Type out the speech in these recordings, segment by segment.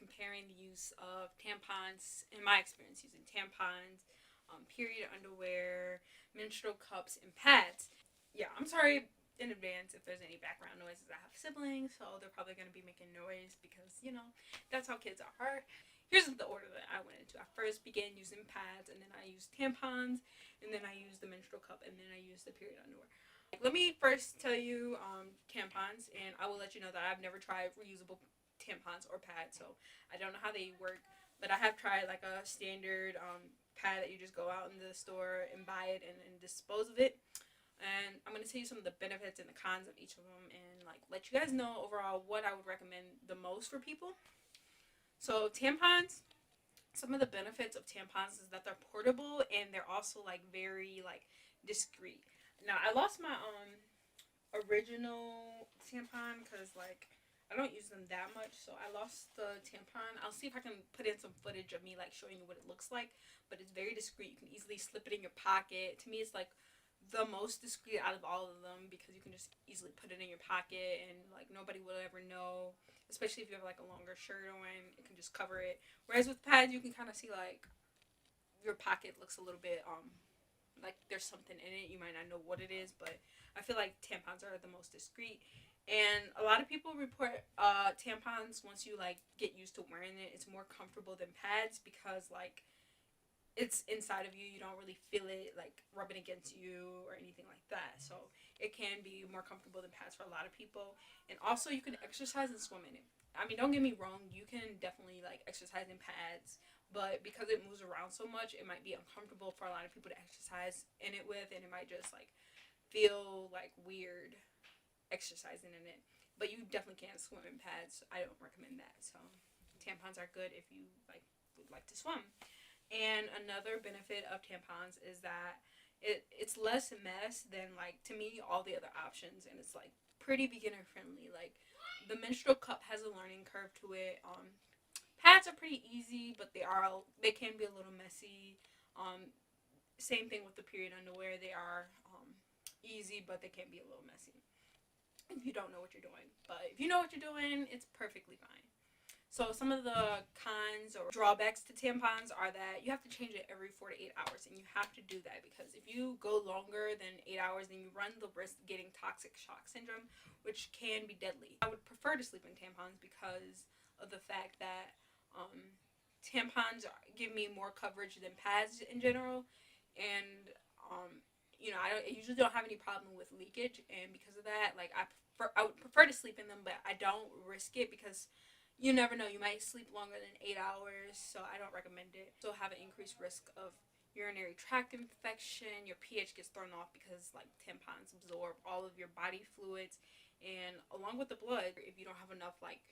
comparing the use of tampons, in my experience using tampons, period underwear, menstrual cups, and pads. Yeah, I'm sorry in advance if there's any background noises. I have siblings, so they're probably going to be making noise because, that's how kids are. Here's the order that I went into. I first began using pads, and then I used tampons, and then I used the menstrual cup, and then I used the period underwear. Let me first tell you tampons, and I will let you know that I've never tried reusable tampons or pads, so I don't know how they work, but I have tried like a standard pad that you just go out in the store and buy it and dispose of it. And I'm going to tell you some of the benefits and the cons of each of them, and like let you guys know overall what I would recommend the most for people. So tampons, some of the benefits of tampons is that they're portable and they're also like very like discreet. Now I lost my original tampon because like I don't use them that much, so I lost the tampon. I'll see if I can put in some footage of me like showing you what it looks like, but it's very discreet. You can easily slip it in your pocket. To me, it's like the most discreet out of all of them because you can just easily put it in your pocket and like nobody will ever know, especially if you have like a longer shirt on, it can just cover it. Whereas with pads you can kind of see like your pocket looks a little bit like there's something in it. You might not know what it is, but I feel like tampons are the most discreet. And a lot of people report tampons once you like get used to wearing it, it's more comfortable than pads because like it's inside of you. You don't really feel it like rubbing against you or anything like that. So it can be more comfortable than pads for a lot of people. And also you can exercise and swim in it. I mean, don't get me wrong, you can definitely like exercise in pads, but because it moves around so much, it might be uncomfortable for a lot of people to exercise in it with, and it might just like feel like weird exercising in it. But you definitely can't swim in pads. I don't recommend that. So tampons are good if you like would like to swim. And another benefit of tampons is that it's less mess than like to me all the other options, and it's like pretty beginner friendly. Like the menstrual cup has a learning curve to it. Pads are pretty easy, but they can be a little messy. Same thing with the period underwear. They are easy, but they can be a little messy if you don't know what you're doing. But if you know what you're doing, it's perfectly fine. So some of the cons or drawbacks to tampons are that you have to change it every 4 to 8 hours, and you have to do that because if you go longer than 8 hours, then you run the risk of getting toxic shock syndrome, which can be deadly. I would prefer to sleep in tampons because of the fact that tampons give me more coverage than pads in general, and I usually don't have any problem with leakage, and because of that, like I would prefer to sleep in them, but I don't risk it because you never know, you might sleep longer than 8 hours, so I don't recommend it. So have an increased risk of urinary tract infection. Your pH gets thrown off because like tampons absorb all of your body fluids, and along with the blood, if you don't have enough like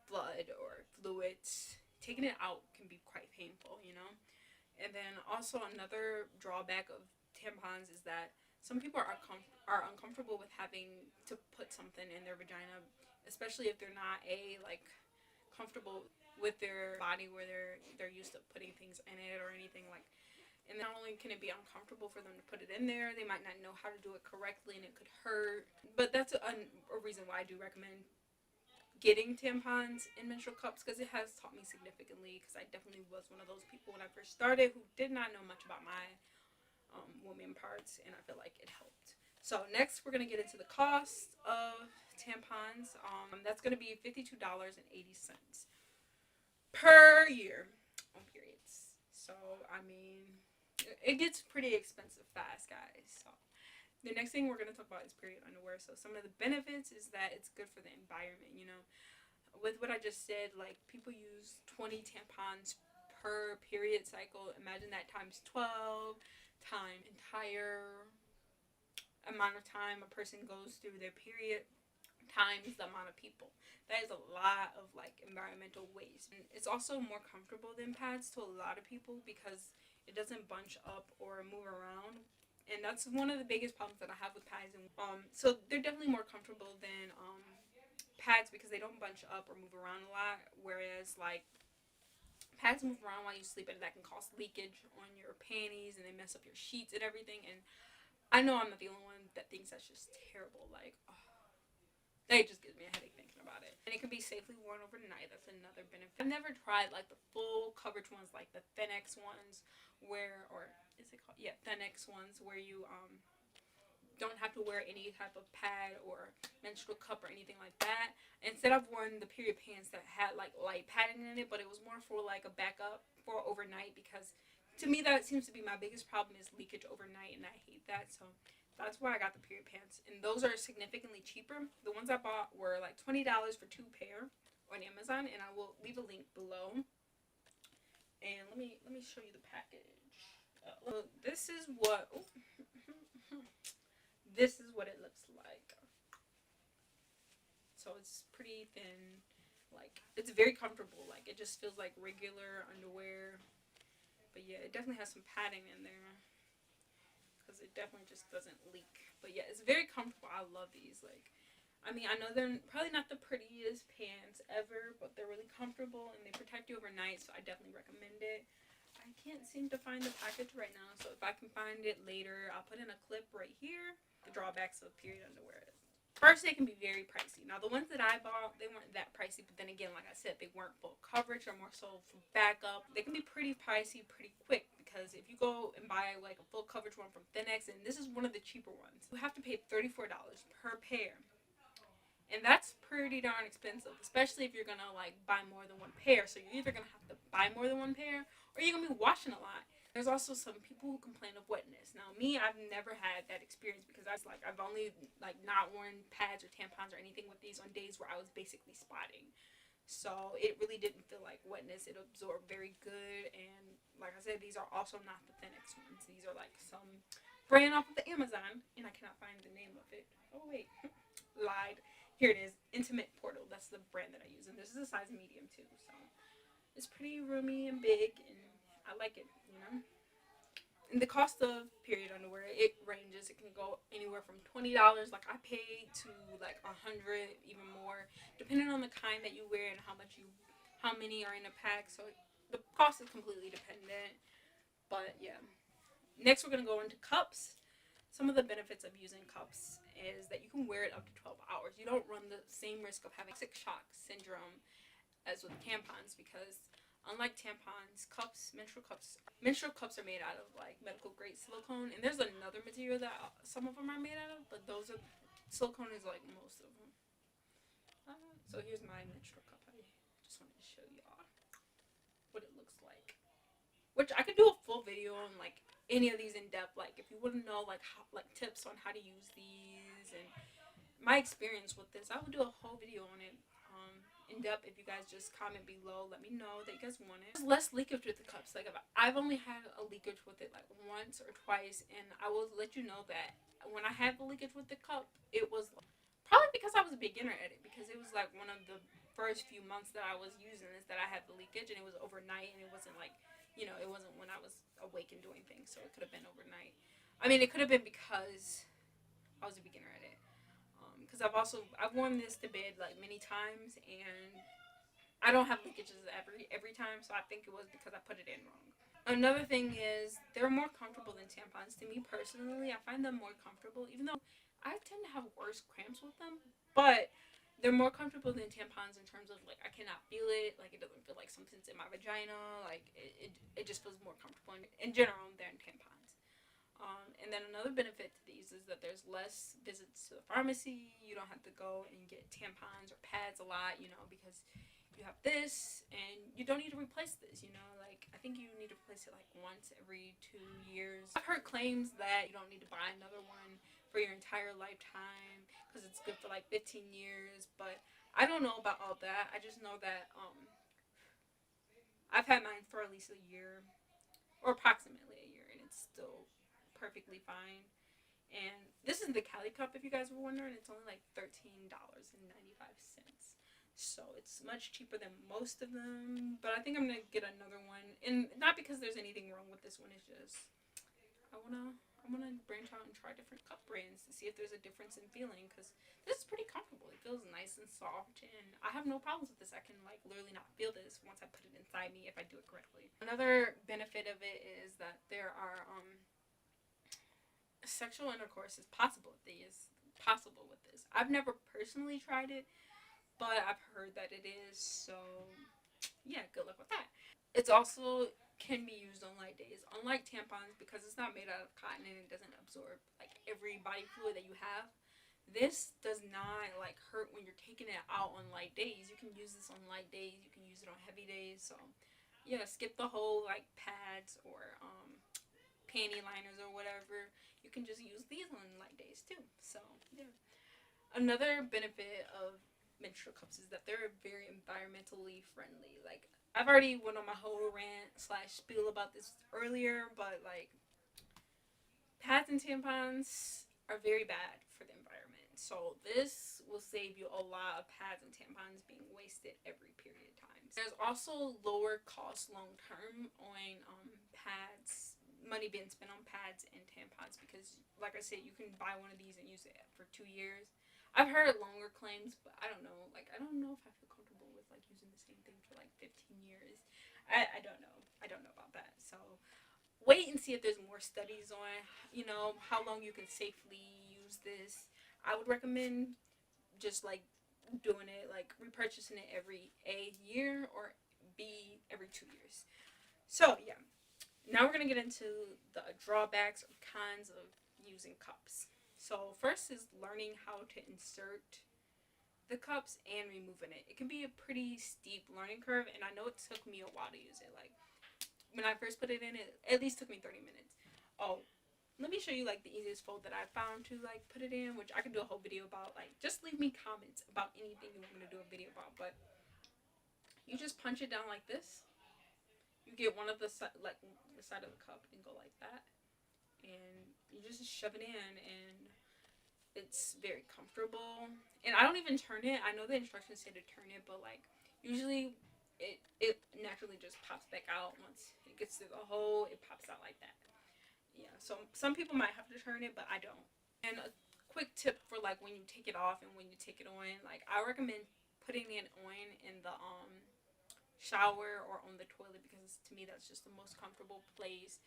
blood or fluids, taking it out can be quite painful. And then also another drawback of tampons is that some people are uncomfortable with having to put something in their vagina, especially if they're not comfortable with their body where they're used to putting things in it or anything like. And not only can it be uncomfortable for them to put it in there, they might not know how to do it correctly and it could hurt. But that's a reason why I do recommend getting tampons in menstrual cups, because it has taught me significantly, because I definitely was one of those people when I first started who did not know much about my woman parts, and I feel like it helped. So next we're going to get into the cost of tampons. That's going to be $52.80 per year on periods. So I mean, it gets pretty expensive fast, guys. So the next thing we're going to talk about is period underwear. So some of the benefits is that it's good for the environment. With what I just said, like people use 20 tampons per period cycle. Imagine that times 12 time entire amount of time a person goes through their period times the amount of people. That is a lot of like environmental waste. And it's also more comfortable than pads to a lot of people because it doesn't bunch up or move around. And that's one of the biggest problems that I have with pads. And so they're definitely more comfortable than pads because they don't bunch up or move around a lot. Whereas like pads move around while you sleep, and that can cause leakage on your panties, and they mess up your sheets and everything. And I know I'm not the only one that thinks that's just terrible. Like, oh, That just gives me a headache thinking about it. And it can be safely worn overnight. That's another benefit. I've never tried like the full coverage ones, like the thinx ones, where, or is it called? Yeah, thinx ones, where you don't have to wear any type of pad or menstrual cup or anything like that. Instead, I've worn the period pants that had like light padding in it, but it was more for like a backup for overnight, because to me that seems to be my biggest problem is leakage overnight, and I hate that. So that's why I got the period pants, and those are significantly cheaper. The ones I bought were like $20 for 2 pair on Amazon, and I will leave a link below. And let me show you the package. This is what. This is what it looks like. So it's pretty thin, like it's very comfortable, like it just feels like regular underwear. But yeah, it definitely has some padding in there because it definitely just doesn't leak. But yeah, it's very comfortable. I love these. Like, I mean, I know they're probably not the prettiest pants ever, but they're really comfortable and they protect you overnight, so I definitely recommend it. I can't seem to find the package right now, so if I can find it later, I'll put in a clip right here. The drawbacks of period underwear is, first, they can be very pricey. Now, the ones that I bought, they weren't that pricey, but then again, like I said, they weren't full coverage, or more so for backup. They can be pretty pricey pretty quick, because if you go and buy like a full coverage one from thinx, and this is one of the cheaper ones, you have to pay $34 per pair. And that's pretty darn expensive, especially if you're gonna like buy more than one pair. So you're either gonna have to buy more than one pair, or you're gonna be washing a lot. There's also some people who complain of wetness. Now, me, I've never had that experience, because I've only like not worn pads or tampons or anything with these on days where I was basically spotting. So it really didn't feel like wetness. It absorbed very good, and like I said, these are also not the thinx ones. These are like some brand off of the Amazon, and I cannot find the name of it. Oh wait, lied. Here it is, Intimate Portal. That's the brand that I use, and this is a size medium too. So it's pretty roomy and big, and I like it. You know. And the cost of period underwear, it ranges. It can go anywhere from $20, like I paid, to like 100, even more, depending on the kind that you wear and how many are in a pack. So the cost is completely dependent. But yeah, next we're gonna go into cups. Some of the benefits of using cups is that you can wear it up to 12 hours. You don't run the same risk of having toxic shock syndrome as with tampons, because unlike tampons, menstrual cups are made out of like medical grade silicone, and there's another material that some of them are made out of, but silicone is like most of them. So here's my menstrual cup. I just wanted to show y'all what it looks like, which I could do a full video on like any of these in depth. Like if you want to know like tips on how to use these and my experience with this, I would do a whole video on it in depth. If you guys just comment below, let me know that you guys want it. There's less leakage with the cups. Like I've only had a leakage with it like once or twice, and I will let you know that when I had the leakage with the cup, it was probably because I was a beginner at it, because it was like one of the first few months that I was using this that I had the leakage, and it was overnight, and it wasn't like, it wasn't when I was awake and doing things, so it could have been overnight. I mean, it could have been because I was a beginner at it. Because I've worn this to bed like many times, and I don't have leakages every time, so I think it was because I put it in wrong. Another thing is they're more comfortable than tampons. To me personally, I find them more comfortable, even though I tend to have worse cramps with them, but they're more comfortable than tampons in terms of like I cannot feel it, like it doesn't feel like something's in my vagina, like it just feels more comfortable in general than tampons. And then another benefit to these is that there's less visits to the pharmacy. You don't have to go and get tampons or pads a lot, because you have this and you don't need to replace this, like I think you need to replace it like once every 2 years. I've heard claims that you don't need to buy another one for your entire lifetime because it's good for like 15 years, but I don't know about all that. I just know that I've had mine for at least a year, or approximately a year, and it's still perfectly fine. And this is the Cali cup, if you guys were wondering. It's only like $13.95. So it's much cheaper than most of them. But I think I'm going to get another one. And not because there's anything wrong with this one. It's just I want to branch out and try different cup brands to see if there's a difference in feeling. Because this is pretty comfortable. It feels nice and soft. And I have no problems with this. I can like literally not feel this once I put it inside me if I do it correctly. Another benefit of it is that there are sexual intercourse is possible with these. possible with this. I've never personally tried it, but I've heard that it is. So yeah, good luck with that. It's also can be used on light days. Unlike tampons, because it's not made out of cotton and it doesn't absorb like every body fluid that you have. This does not like hurt when you're taking it out on light days. You can use this on light days. You can use it on heavy days. So yeah, skip the whole like pads or panty liners or whatever. You can just use these on light days too. So yeah. Another benefit of menstrual cups is that they're very environmentally friendly. Like I've already went on my whole rant slash spiel about this earlier, but like pads and tampons are very bad for the environment. So this will save you a lot of pads and tampons being wasted every period of time. There's also lower cost long term on pads, money being spent on pads and tampons because, like I said, you can buy one of these and use it for 2 years. I've heard longer claims, but I don't know. Like I don't know if I feel comfortable with like using the same thing for like 15 years. I don't know. I don't know about that. So wait and see if there's more studies on, how long you can safely use this. I would recommend just like doing it, like repurchasing it every A year or B every 2 years. So yeah, now we're gonna get into the drawbacks or cons of using cups. So first is learning how to insert the cups and removing it. It can be a pretty steep learning curve, and I know it took me a while to use it. Like when I first put it in, it at least took me 30 minutes. Oh, let me show you like the easiest fold that I found to like put it in, which I can do a whole video about. Like just leave me comments about anything you want me to do a video about. But you just punch it down like this. You get one of the like the side of the cup and go like that, and you just shove it in, and it's very comfortable. And I don't even turn it. I know the instructions say to turn it, but like usually it naturally just pops back out once it gets through the hole. It pops out like that. Yeah, so some people might have to turn it, but I don't. And a quick tip for like when you take it off and when you take it on, like I recommend putting it on in the shower or on the toilet because to me that's just the most comfortable place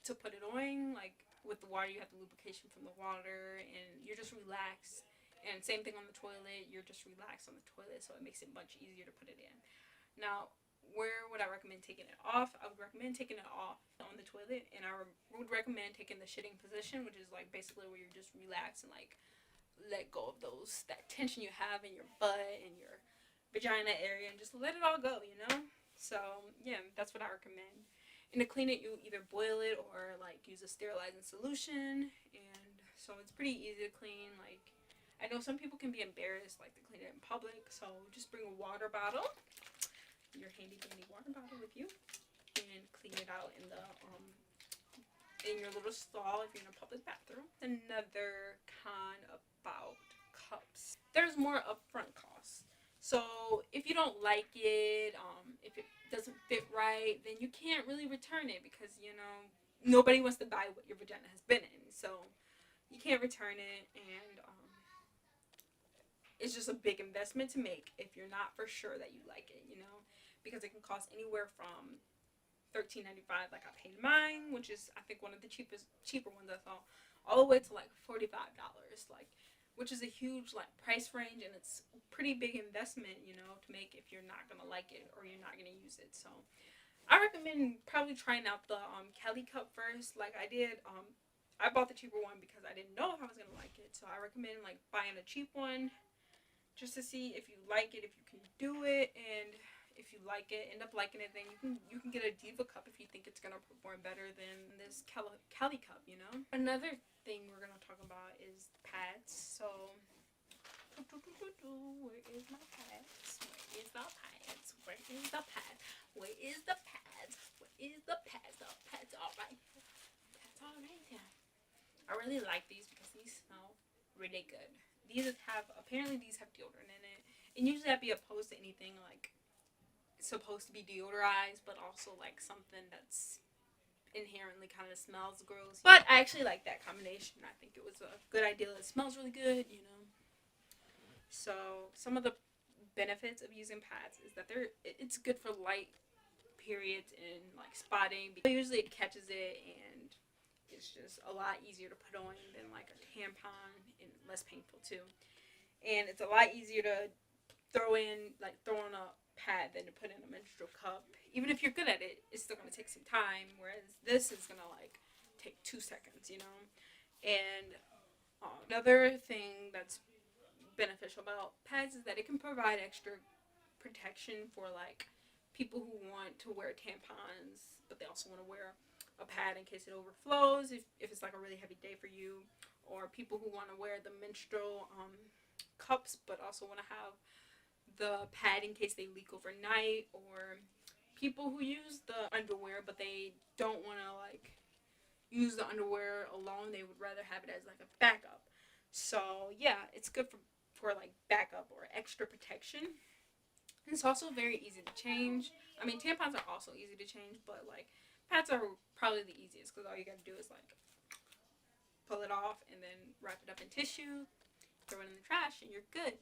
to put it on. Like with the water, you have the lubrication from the water, and you're just relaxed. And same thing on the toilet, you're just relaxed on the toilet, so it makes it much easier to put it in. Now, where would I recommend taking it off? I would recommend taking it off on the toilet, and I would recommend taking the shitting position, which is like basically where you're just relaxed and like let go of that tension you have in your butt and your vagina area, and just let it all go, So yeah, that's what I recommend. And to clean it, you either boil it or like use a sterilizing solution, and so it's pretty easy to clean. Like I know some people can be embarrassed like to clean it in public, so just bring a water bottle, your handy dandy water bottle with you, and clean it out in your little stall if you're in a public bathroom. Another con about cups, there's more upfront costs. So if you don't like it, if it doesn't fit right, then you can't really return it because nobody wants to buy what your vagina has been in. So you can't return it, and it's just a big investment to make if you're not for sure that you like it, because it can cost anywhere from $13.95, like I paid mine, which is I think one of the cheaper ones I saw, all the way to like $45, like, which is a huge like price range, and it's a pretty big investment, to make if you're not gonna like it or you're not gonna use it. So I recommend probably trying out the Kelly cup first, like I did. I bought the cheaper one because I didn't know if I was gonna like it, so I recommend like buying a cheap one just to see if you like it, if you can do it, and if you like it, end up liking it, then you can get a Diva cup if you think it's gonna perform better than this Kelly cup. Another thing we're gonna talk about is pads. So, where is my pads? Where is the pads? Where is the pads? Where is the pads? Where is the pads? The pads are right here. Pads are right here. I really like these because these smell really good. These have deodorant in it, and usually I'd be opposed to anything like supposed to be deodorized, but also like something that's inherently kind of smells gross. But I actually like that combination. I think it was a good idea. It smells really good, So some of the benefits of using pads is that it's good for light periods and like spotting. Usually it catches it and it's just a lot easier to put on than like a tampon, and less painful too. And it's a lot easier to throw on a pad than to put in a menstrual cup. Even if you're good at it, it's still gonna take some time. Whereas this is gonna like take 2 seconds, you know. And another thing that's beneficial about pads is that it can provide extra protection for like people who want to wear tampons, but they also want to wear a pad in case it overflows if it's like a really heavy day for you, or people who want to wear the menstrual cups but also want to have the pad in case they leak overnight, or people who use the underwear but they don't want to like use the underwear alone. They would rather have it as like a backup. So yeah, it's good for like backup or extra protection. It's also very easy to change. I mean, tampons are also easy to change, but like pads are probably the easiest because all you gotta do is like pull it off and then wrap it up in tissue, throw it in the trash, and you're good.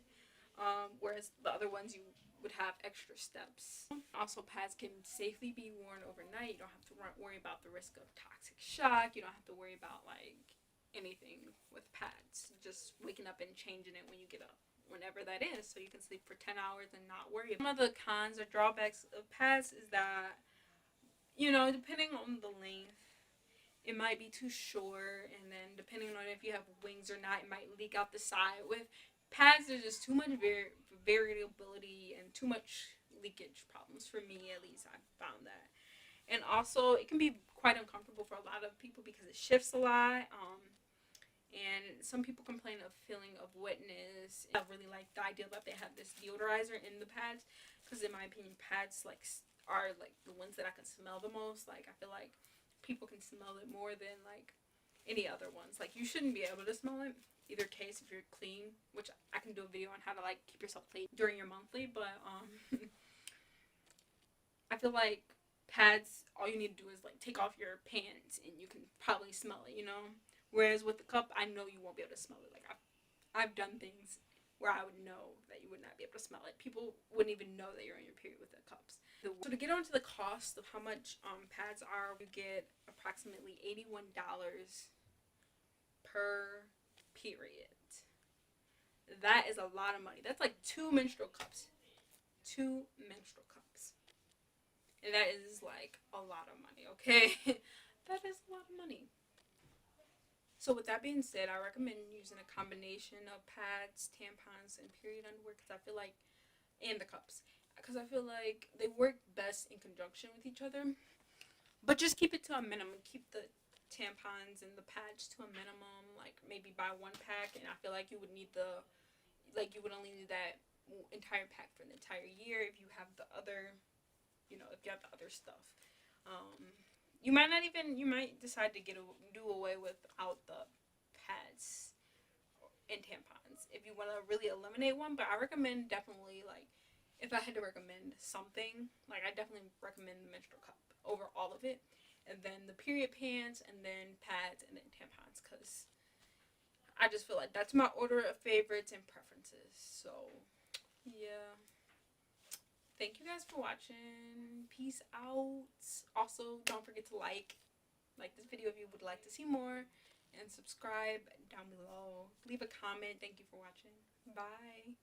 Whereas the other ones you would have extra steps. Also, pads can safely be worn overnight. You don't have to worry about the risk of toxic shock. You don't have to worry about like anything with pads. Just waking up and changing it when you get up, whenever that is, so you can sleep for 10 hours and not worry. Some of the cons or drawbacks of pads is that, you know, depending on the length, it might be too short, and then depending on if you have wings or not, it might leak out the side. With pads, there's just too much variability and too much leakage problems, for me at least. I've found that. And also, it can be quite uncomfortable for a lot of people because it shifts a lot. And some people complain of feeling of wetness. I really like the idea that they have this deodorizer in the pads, because in my opinion, pads like are like the ones that I can smell the most. Like I feel like people can smell it more than like any other ones. Like you shouldn't be able to smell it either case if you're clean, which I can do a video on how to like keep yourself clean during your monthly. But I feel like pads, all you need to do is like take off your pants and you can probably smell it, you know. Whereas with the cup, I know you won't be able to smell it. Like I've done things where I would know that you would not be able to smell it. People wouldn't even know that you're on your period with the cups. So to get onto the cost of how much pads are, we get approximately $81 per period. That is a lot of money. That's like 2 menstrual cups. 2 menstrual cups. And that is like a lot of money, okay? That is a lot of money. So with that being said, I recommend using a combination of pads, tampons, and period underwear, because I feel like, and the cups, because I feel like they work best in conjunction with each other. But just keep it to a minimum. Keep the tampons and the pads to a minimum. Like maybe buy 1 pack, and I feel like you would need you would only need that entire pack for the entire year if you have the other, you know, if you have the other stuff. You might decide to do away without the pads and tampons if you want to really eliminate one. But I recommend definitely, like, if I had to recommend something, like I definitely recommend the menstrual cup over all of it, and then the period pants, and then pads, and then tampons, because I just feel like that's my order of favorites and preferences. So yeah. Thank you guys for watching. Peace out. Also, don't forget to like this video if you would like to see more, and subscribe down below. Leave a comment. Thank you for watching. Bye.